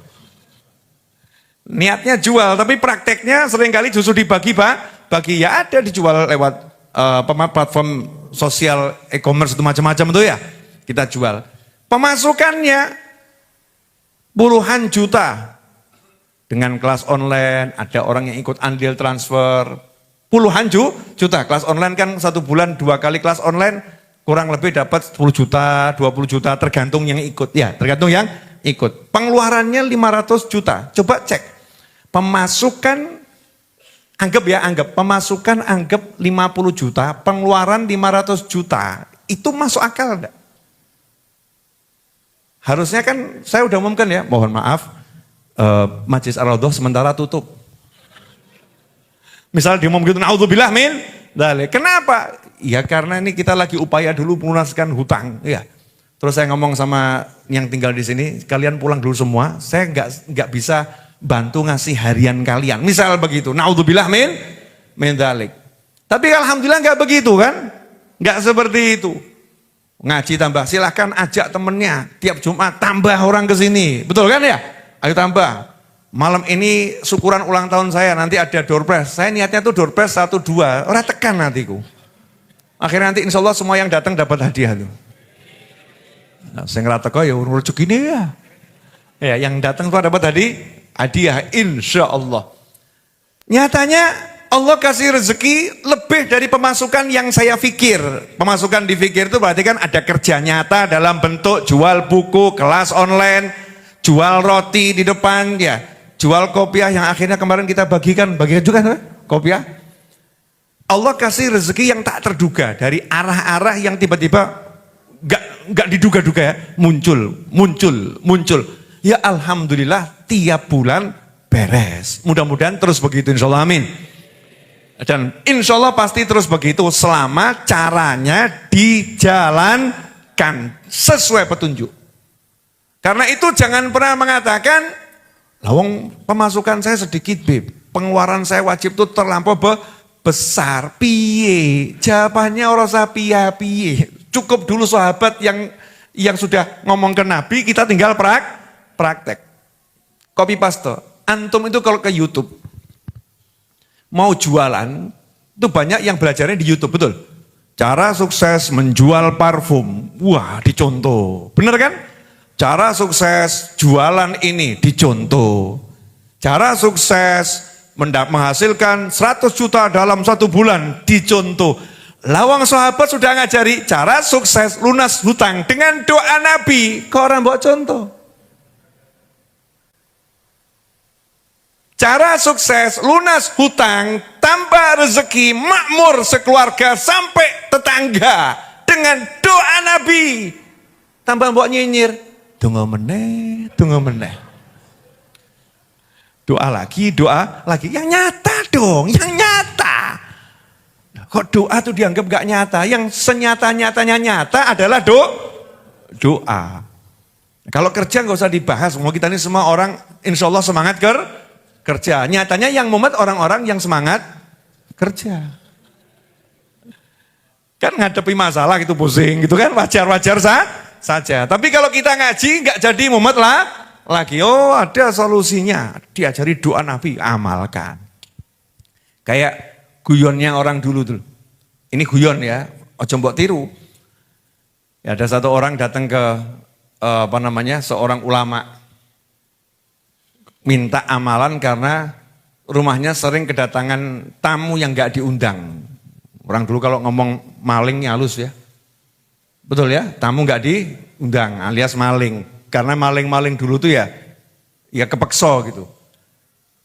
Niatnya jual, tapi prakteknya seringkali justru dibagi ya ada dijual lewat platform sosial e-commerce itu macam-macam itu ya kita jual. Pemasukannya puluhan juta dengan kelas online, ada orang yang ikut andil transfer, puluhan juta. Kelas online kan 1 bulan 2 kali kelas online kurang lebih dapat 10 juta, 20 juta tergantung yang ikut. Ya, tergantung yang ikut. Pengeluarannya 500 juta. Coba cek. Pemasukan anggap pemasukan 50 juta, pengeluaran 500 juta. Itu masuk akal enggak? Harusnya kan saya udah umumkan ya, mohon maaf Majlis Ar-Raudhah sementara tutup. Misal diumum gitu, naudzubillah min dzalik. Kenapa? Ya karena ini kita lagi upaya dulu melunaskan hutang, ya. Terus saya ngomong sama yang tinggal di sini, kalian pulang dulu semua. Saya nggak bisa bantu ngasih harian kalian. Misal begitu, naudzubillah min dzalik. Tapi alhamdulillah nggak begitu kan? Nggak seperti itu. Ngaji tambah, silahkan ajak temennya. Tiap Jumat tambah orang ke sini. Betul kan ya? Ayo tambah. Malam ini syukuran ulang tahun saya, nanti ada door prize. Saya niatnya tuh door prize 1-2, orang tekan nantiku. Akhirnya nanti insya Allah semua yang datang dapat hadiah tuh. Nah, saya ngerasa kok ya rezeki ini ya. Ya, yang datang tuh dapat hadiah insya Allah. Nyatanya Allah kasih rezeki lebih dari pemasukan yang saya pikir. Pemasukan dipikir itu berarti kan ada kerja nyata dalam bentuk jual buku, kelas online, jual roti di depan, ya, jual kopiah yang akhirnya kemarin kita bagikan juga kopiah. Allah kasih rezeki yang tak terduga dari arah-arah yang tiba-tiba gak diduga-duga ya, muncul. Ya alhamdulillah tiap bulan beres. Mudah-mudahan terus begitu insya Allah, amin. Dan insya Allah pasti terus begitu selama caranya dijalankan sesuai petunjuk. Karena itu jangan pernah mengatakan, lawang pemasukan saya sedikit Beb, pengeluaran saya wajib itu terlampau besar, piye? Jawabannya orang usah piye. Cukup dulu sahabat yang sudah ngomong ke Nabi, kita tinggal praktek. Copy paste. Antum itu kalau ke YouTube, mau jualan, itu banyak yang belajarnya di YouTube, betul? Cara sukses menjual parfum, wah dicontoh, bener kan? Cara sukses jualan ini dicontoh. Cara sukses menghasilkan 100 juta dalam 1 bulan dicontoh. Lawang sahabat sudah ngajari cara sukses lunas hutang dengan doa Nabi. Kok orang bawa contoh? Cara sukses lunas hutang, tambah rezeki, makmur sekeluarga sampai tetangga dengan doa Nabi. Tambah mbok nyinyir, tunggu meneh. Doa lagi. Yang nyata dong, yang nyata. Kok doa tuh dianggap gak nyata? Yang senyata-nyatanya nyata adalah doa. Kalau kerja gak usah dibahas, mau kita ini semua orang insya Allah semangat kerja. Nyatanya yang mumet orang-orang yang semangat kerja. Kan ngadepi masalah gitu pusing gitu kan, wajar-wajar saja. Tapi kalau kita ngaji nggak jadi mumet lagi. Oh ada solusinya, diajari doa Nabi, amalkan. Kayak guyonnya orang dulu tuh. Ini guyon ya, ojo mbok tiru. Ya, ada satu orang datang ke seorang ulama. minta amalan karena rumahnya sering kedatangan tamu yang nggak diundang. Orang dulu kalau ngomong maling halus ya. Betul ya, tamu nggak diundang alias maling. Karena maling-maling dulu tuh ya kepekso gitu.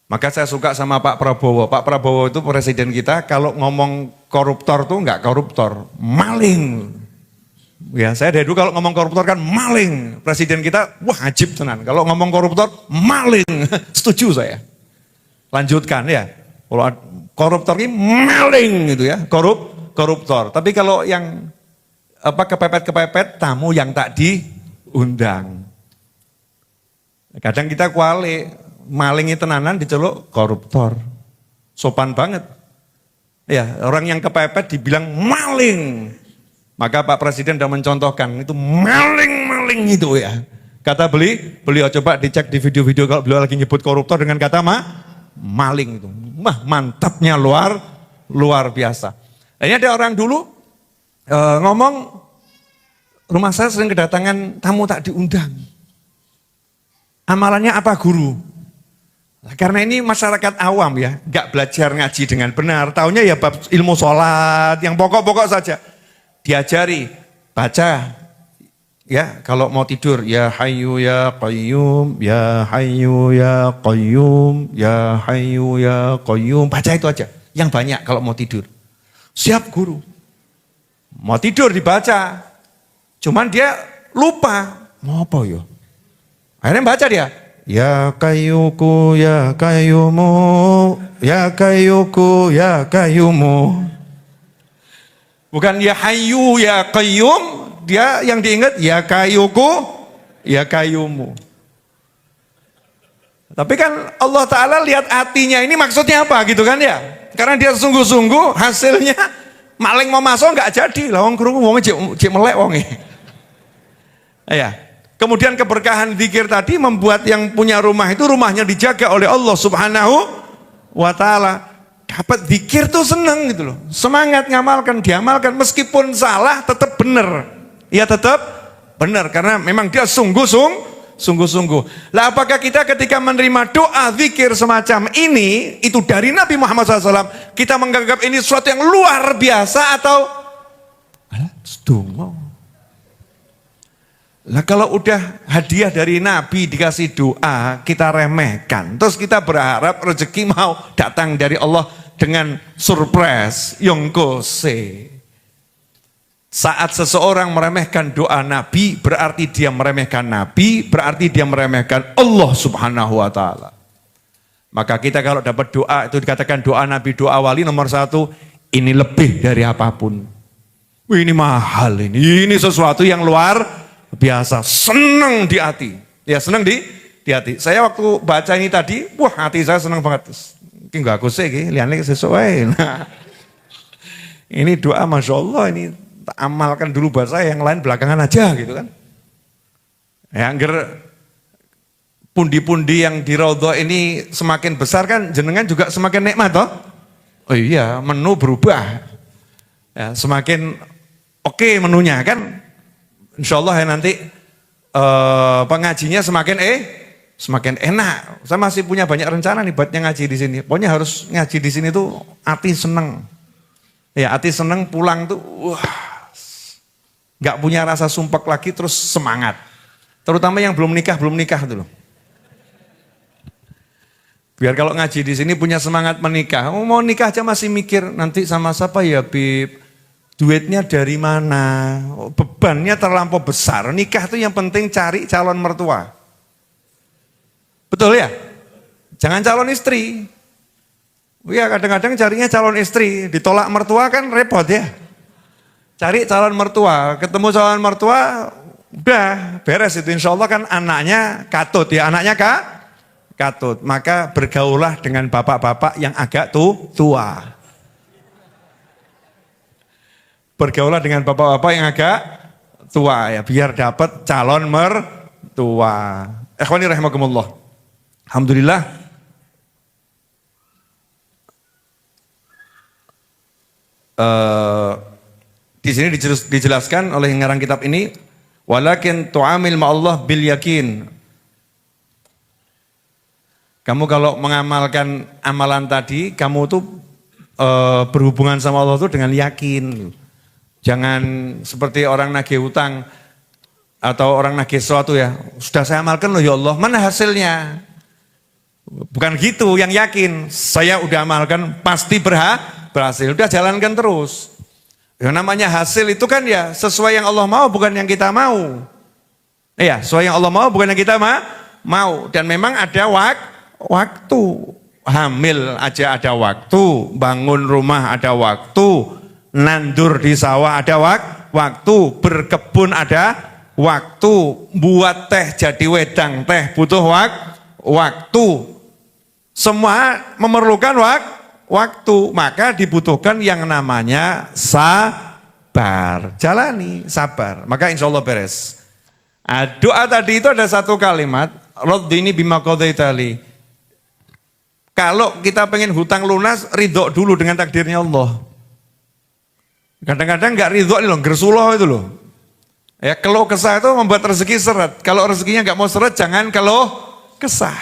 Maka saya suka sama Pak Prabowo. Pak Prabowo itu presiden kita, kalau ngomong koruptor tuh nggak koruptor, maling. Ya, saya dari dulu kalau ngomong koruptor kan maling. Presiden kita, wah ajib tenan. Kalau ngomong koruptor, maling. Setuju saya. Lanjutkan ya. Kalau koruptor ini maling gitu ya, koruptor. Tapi kalau yang kepepet-kepepet, tamu yang tak diundang. Kadang kita kuali. Malingi tenanan diceluk koruptor. Sopan banget. Ya, orang yang kepepet dibilang maling. Maka Pak Presiden sudah mencontohkan itu maling-maling itu ya. Kata beliau coba dicek di video-video kalau beliau lagi nyebut koruptor dengan kata maling itu. Mantapnya luar biasa. Nah, ini ada orang dulu ngomong rumah saya sering kedatangan tamu tak diundang. Amalannya apa guru? Karena ini masyarakat awam ya, gak belajar ngaji dengan benar, taunya ya bab ilmu sholat, yang pokok-pokok saja. Diajari, baca, ya kalau mau tidur, ya hayyu ya qayyum, ya hayyu ya qayyum, ya hayyu ya qayyum, baca itu aja, yang banyak kalau mau tidur. Siap guru, mau tidur dibaca, cuman dia lupa, mau apa ya? Akhirnya baca dia. Ya kayyuku ya kayyumu, ya kayyuku ya kayyumu. Bukan ya hayyu ya qayyum, dia yang diingat ya kayyuku ya kayyumu. Tapi kan Allah Ta'ala lihat hatinya ini maksudnya apa gitu kan ya. Karena dia sungguh-sungguh hasilnya maling mau masuk nggak jadi. Lah wong krungu wong cek melek wonge. Ya. Kemudian keberkahan zikir tadi membuat yang punya rumah itu rumahnya dijaga oleh Allah Subhanahu wa Ta'ala. Dapat zikir tuh senang gitu loh. Semangat ngamalkan, diamalkan meskipun salah tetap benar. Ya tetap benar karena memang dia sungguh-sungguh. Lah apakah kita ketika menerima doa zikir semacam ini itu dari Nabi Muhammad SAW, kita menganggap ini sesuatu yang luar biasa atau sedungo? Lah kalau udah hadiah dari Nabi dikasih doa, kita remehkan. Terus kita berharap rezeki mau datang dari Allah dengan surprise, yongkose. Saat seseorang meremehkan doa Nabi, berarti dia meremehkan Nabi, berarti dia meremehkan Allah Subhanahu wa Ta'ala. Maka kita kalau dapat doa, itu dikatakan doa Nabi, doa wali nomor 1, ini lebih dari apapun. Ini mahal ini sesuatu yang luar biasa, senang di hati. Ya senang di hati. Saya waktu baca ini tadi, wah hati saya senang banget. Ini gak aku sih, lihatnya sesuai. Nah, ini doa Masya Allah, ini tak amalkan dulu buat saya, yang lain belakangan aja gitu kan. Ya, angger pundi-pundi yang di Raudhah ini semakin besar kan, jenengan juga semakin nikmat toh. Oh iya, menu berubah. Ya, semakin oke menunya kan. Insya Allah ya nanti pengajinya semakin enak. Saya masih punya banyak rencana nih buat ngaji di sini. Pokoknya harus ngaji di sini tuh hati seneng. Ya hati seneng pulang tuh, wah, nggak punya rasa sumpek lagi terus semangat. Terutama yang belum nikah tuh loh. Biar kalau ngaji di sini punya semangat menikah. Mau nikah aja masih mikir nanti sama siapa ya Bib. Duitnya dari mana? Bebannya terlampau besar. Nikah itu yang penting cari calon mertua. Betul ya? Jangan calon istri. Ya kadang-kadang carinya calon istri. Ditolak mertua kan repot ya. Cari calon mertua. Ketemu calon mertua, udah beres itu. Insya Allah kan anaknya katut ya. Anaknya katut. Maka bergaulah dengan bapak-bapak yang agak tua. Bergaulah dengan bapak-bapak yang agak tua ya, biar dapat calon mertua. Ikhwani rahimakumullah. Alhamdulillah. Di sini dijelaskan oleh yang ngarang kitab ini, walakin tu'amil ma'allah bil yakin. Kamu kalau mengamalkan amalan tadi, kamu tuh berhubungan sama Allah tuh dengan yakin. Jangan seperti orang nagih hutang atau orang nagih sesuatu ya. Sudah saya amalkan loh ya Allah, mana hasilnya? Bukan gitu, yang yakin. Saya udah amalkan, pasti berhasil. Udah jalankan terus. Yang namanya hasil itu kan ya sesuai yang Allah mau, bukan yang kita mau. Iya, sesuai yang Allah mau, bukan yang kita mau. Dan memang ada waktu. Hamil aja ada waktu, bangun rumah ada waktu, nandur di sawah ada waktu, berkebun ada waktu, buat teh jadi wedang teh butuh waktu. Semua memerlukan waktu, maka dibutuhkan yang namanya sabar. Jalani, sabar. Maka insya Allah beres. Doa tadi itu ada satu kalimat, Raddini bima qadaitali. Kalau kita pengen hutang lunas, ridho dulu dengan takdirnya Allah. Kadang-kadang nggak ridho nih loh, gersuloh itu loh. Ya, keluh kesah itu membuat rezeki seret. Kalau rezekinya nggak mau seret, jangan keluh kesah.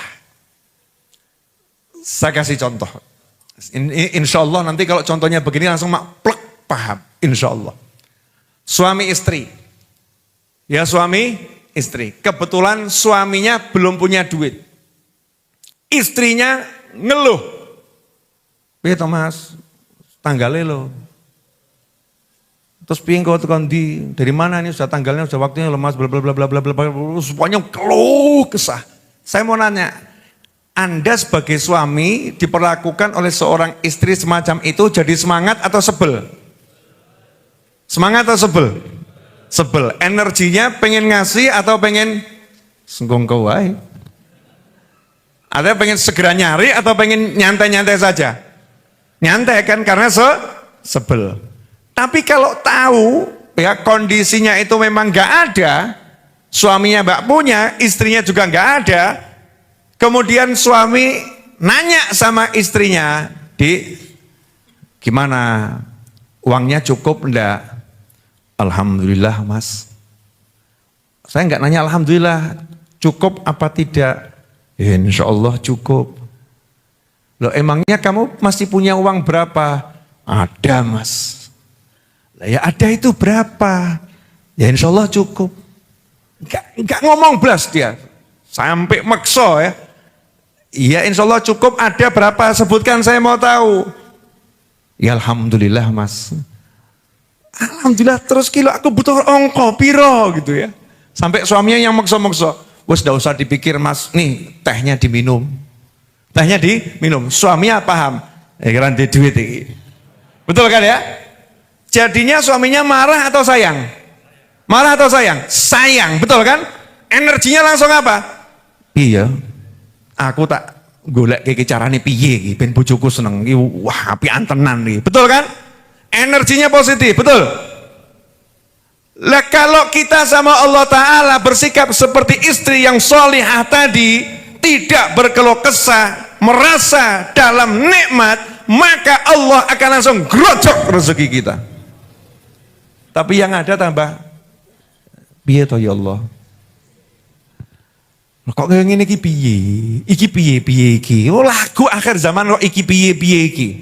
Saya kasih contoh. Insya Allah nanti kalau contohnya begini langsung plek paham. Insya Allah. Suami istri. Ya suami istri. Kebetulan suaminya belum punya duit. Istrinya ngeluh. Piye to Mas? Tanggalnya lo. Terus piye kau tekan dari mana ini sudah tanggalnya sudah waktunya lo Mas bla bla bla bla bla bla semuanya keluh kesah. Saya mau nanya, Anda sebagai suami diperlakukan oleh seorang istri semacam itu jadi semangat atau sebel? Semangat atau sebel? Sebel. Energinya pengen ngasih atau pengen sengkong kau wae? Ada pengen segera nyari atau pengen nyantai-nyantai saja? Nyantai kan karena sebel. Tapi kalau tahu ya kondisinya itu memang nggak ada, suaminya nggak punya, istrinya juga nggak ada, kemudian suami nanya sama istrinya, "Di, gimana? Uangnya cukup enggak?" "Alhamdulillah Mas." Saya nggak nanya alhamdulillah, cukup apa tidak? Insya Allah cukup. Loh emangnya kamu masih punya uang berapa? Ada Mas. Lah ya ada itu berapa? Ya insya Allah cukup. Enggak ngomong belas dia. Sampai makso ya. Iya insya Allah cukup, ada berapa? Sebutkan saya mau tahu. Ya Alhamdulillah Mas. Alhamdulillah terus kilo aku butuh ongko piro gitu ya. Sampai suaminya yang makso-makso. Wes gak usah dipikir Mas, nih tehnya diminum. Tehnya diminum, suaminya paham. Kira di duit ini. Betul kan ya? Jadinya suaminya marah atau sayang? Marah atau sayang? Sayang, betul kan? Energinya langsung apa? Iya, aku tak golek kayak carane piye iki ben bojoku seneng iki. Wah, apian tenan iki. Betul kan? Energinya positif, betul? Lah kalau kita sama Allah Ta'ala bersikap seperti istri yang solihah tadi, tidak berkeluh kesah, merasa dalam nikmat, maka Allah akan langsung grojok rezeki kita. Tapi yang ada tambah, piye to ya Allah? Kok kayak gini iki piye? Iki piye iki? Oh lagu akhir zaman kok iki piye iki?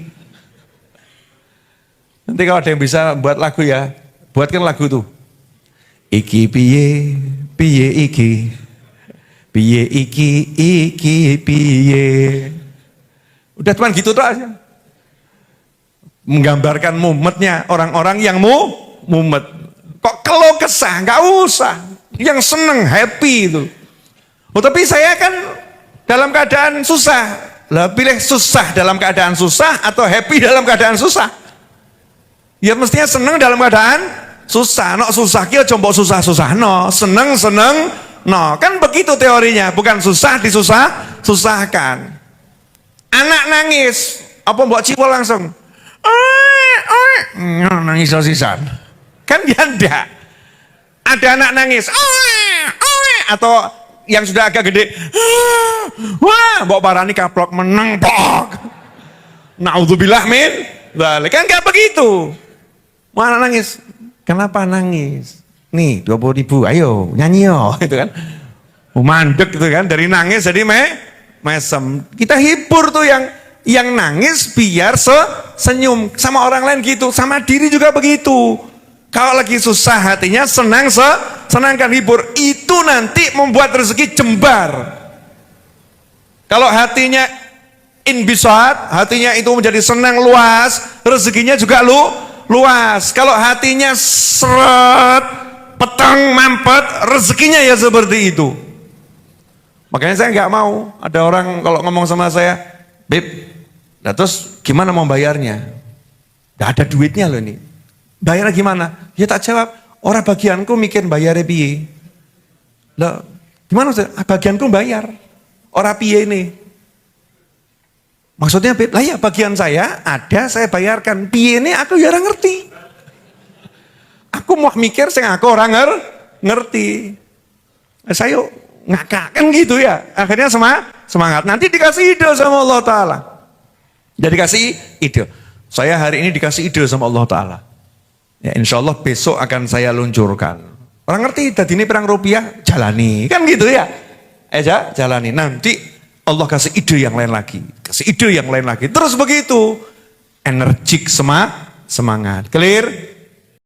Nanti kalau ada yang bisa buat lagu ya, buatkan lagu tuh. Iki piye iki, piye iki piye. Udah cuman gitu tuh aja. Menggambarkan mumetnya orang-orang yang mumet. Kok keluh kesah, nggak usah. Yang seneng, happy itu. Oh tapi saya kan dalam keadaan susah. Lah pilih susah dalam keadaan susah atau happy dalam keadaan susah? Ya mestinya seneng dalam keadaan susah, no susah kia coba susah no, seneng no, kan begitu teorinya, bukan susah susahkan. Anak nangis, apa mbok cipol langsung, nangis sosisan, kan dia ndak. Ada anak nangis, atau yang sudah agak gede, wah, mbok parani kaplok menang pok, naudzubillah min, kan nggak begitu. Mana nangis? Kenapa nangis? Nih 20.000, ayo nyanyi yo, gitu kan? Mandek gitu kan, dari nangis jadi mesem. Kita hibur tuh yang nangis biar senyum. Sama orang lain gitu, sama diri juga begitu. Kalau lagi susah hatinya senangkan hibur. Itu nanti membuat rezeki jembar. Kalau hatinya inbisat, hatinya itu menjadi senang luas, rezekinya juga luas. Kalau hatinya seret, petang, mampet, rezekinya ya seperti itu. Makanya saya nggak mau ada orang kalau ngomong sama saya, Beb, nah terus gimana mau bayarnya? Nggak ada duitnya loh ini. Bayar gimana? Ya tak jawab, orang bagianku mikir bayarnya piye. Lah, gimana sih? Bagianku bayar. Orang piye ini? Maksudnya, Beb, lah ya bagian saya ada, saya bayarkan. Piye ini aku ya orang ngerti. Aku mau mikir, saya aku orang ngerti. Saya ngakak kan gitu ya. Akhirnya semangat. Nanti dikasih ide sama Allah Ta'ala. Jadi dikasih ide. Saya hari ini dikasih ide sama Allah Ta'ala. Ya insya Allah besok akan saya luncurkan. Orang ngerti, tadi ini perang rupiah, jalani. Kan gitu ya. Jalani. Nanti Allah kasih ide yang lain lagi. Kasih ide yang lain lagi. Terus begitu. Energik semangat. Clear?